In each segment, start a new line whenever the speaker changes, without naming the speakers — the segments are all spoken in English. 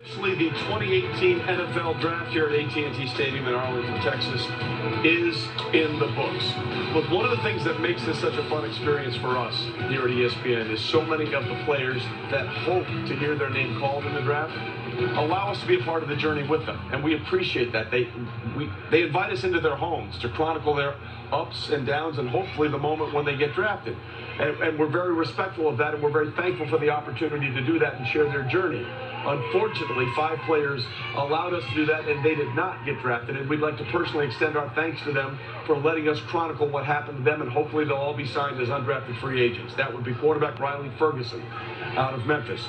Actually, the 2018 NFL Draft here at AT&T Stadium in Arlington, Texas, is in the books. Look, one of the things that makes this such a fun experience for us here at ESPN is so many of the players that hope to hear their name called in the draft allow us to be a part of the journey with them, and we appreciate that. They invite us into their homes to chronicle their ups and downs and hopefully the moment when they get drafted. And we're very respectful of that, and we're very thankful for the opportunity to do that and share their journey. Unfortunately, 5 players allowed us to do that, and they did not get drafted. And we'd like to personally extend our thanks to them for letting us chronicle what happened to them, and hopefully they'll all be signed as undrafted free agents. That would be quarterback Riley Ferguson out of Memphis,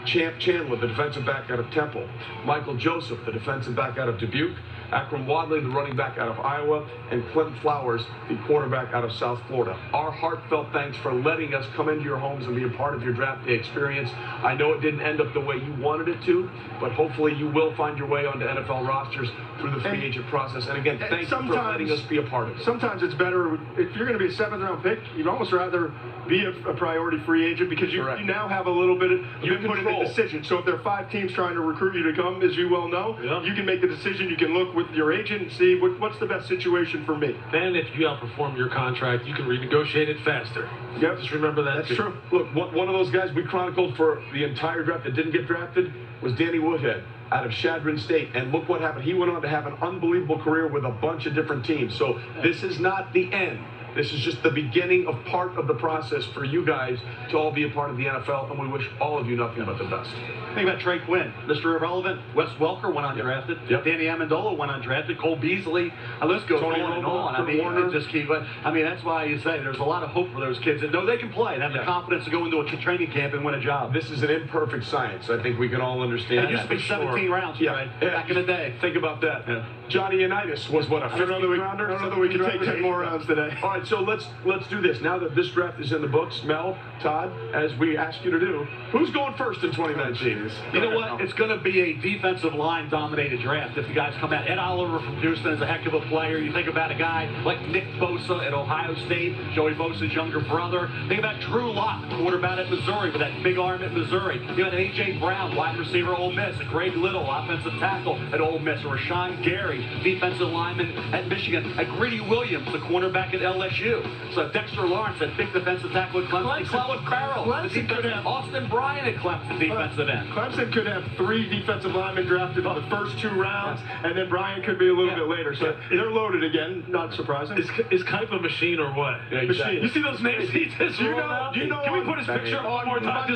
Champ Chandler, the defensive back out of Temple, Michael Joseph, the defensive back out of Dubuque, Akram Wadley, the running back out of Iowa, and Clinton Flowers, the quarterback out of South Florida. Our heartfelt thanks for letting us come into your homes and be a part of your draft day experience. I know it didn't end up the way you wanted it to, but hopefully you will find your way onto NFL rosters through the free agent process. And again, thank you for letting us be a part of it.
Sometimes it's better, if you're going to be a 7th-round pick, you'd almost rather be a priority free agent because you now have a little bit of input in the decision. So if there are 5 teams trying to recruit you to come, as you well know, you can make the decision. You can look with your agent and see what's the best situation for me.
And if you outperform your contract, you can renegotiate it faster.
Yep.
Just remember that.
That's true. Look, one of those guys we chronicled for the entire draft that didn't get drafted was Danny Woodhead out of Chadron State. And look what happened. He went on to have an unbelievable career with a bunch of different teams. So this is not the end. This is just the beginning of part of the process for you guys to all be a part of the NFL, and we wish all of you nothing but the best.
Think about Trey Quinn, Mr. Irrelevant. Wes Welker went undrafted. Danny Amendola went undrafted. Cole Beasley. The list goes on and on. I mean, it just keep. I mean, that's why you say there's a lot of hope for those kids that know they can play and have the confidence to go into a training camp and win a job.
This is an imperfect science. I think we can all understand.
It used to be 17 rounds, back in the day.
Think about that. Johnny Unitas was what, a 15th rounder?
I don't know that we can take 10 more rounds today.
All right, so let's do this. Now that this draft is in the books, Mel, Todd, as we ask you to do, who's going first in 2019?
You know what? It's going to be a defensive line-dominated draft. If you guys come out, Ed Oliver from Houston is a heck of a player. You think about a guy like Nick Bosa at Ohio State, Joey Bosa's younger brother. Think about Drew Lock, quarterback at Missouri, with that big arm at Missouri. You got A.J. Brown, wide receiver at Ole Miss, a Greg Little, offensive tackle at Ole Miss, or Rashawn Gary, defensive lineman at Michigan, a Greedy Williams, the cornerback at LSU. So Dexter Lawrence, that big defensive tackle at Clemson. Clelin Ferrell, Austin Bryant at Clemson, defensive end.
Clemson could have 3 defensive linemen drafted in the first 2 rounds, and then Bryant could be a little bit later. So they're loaded again, not surprising.
Is Kipe a machine or what?
Yeah, exactly.
You see those names he just rolled out? Can we put his picture up one more time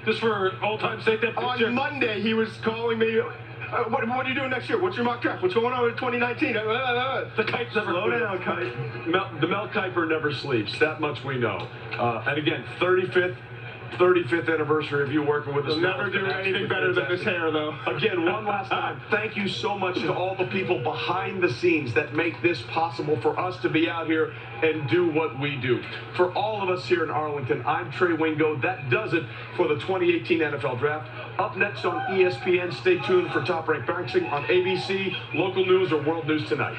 just for old time's sake? That picture?
On Monday, he was calling me. What are you doing next year? What's your mock draft? What's going on in 2019?
The Kipe's never
slow down, Kipe.
The Mel Kiper never sleeps. That much we know. And again, 35th anniversary of you working with us.
We'll never do anything better than this hair, though.
Again, one last time, thank you so much to all the people behind the scenes that make this possible for us to be out here and do what we do. For all of us here in Arlington, I'm Trey Wingo. That does it for the 2018 NFL Draft. Up next on ESPN, stay tuned for Top Rank Boxing on ABC, local news, or World News Tonight.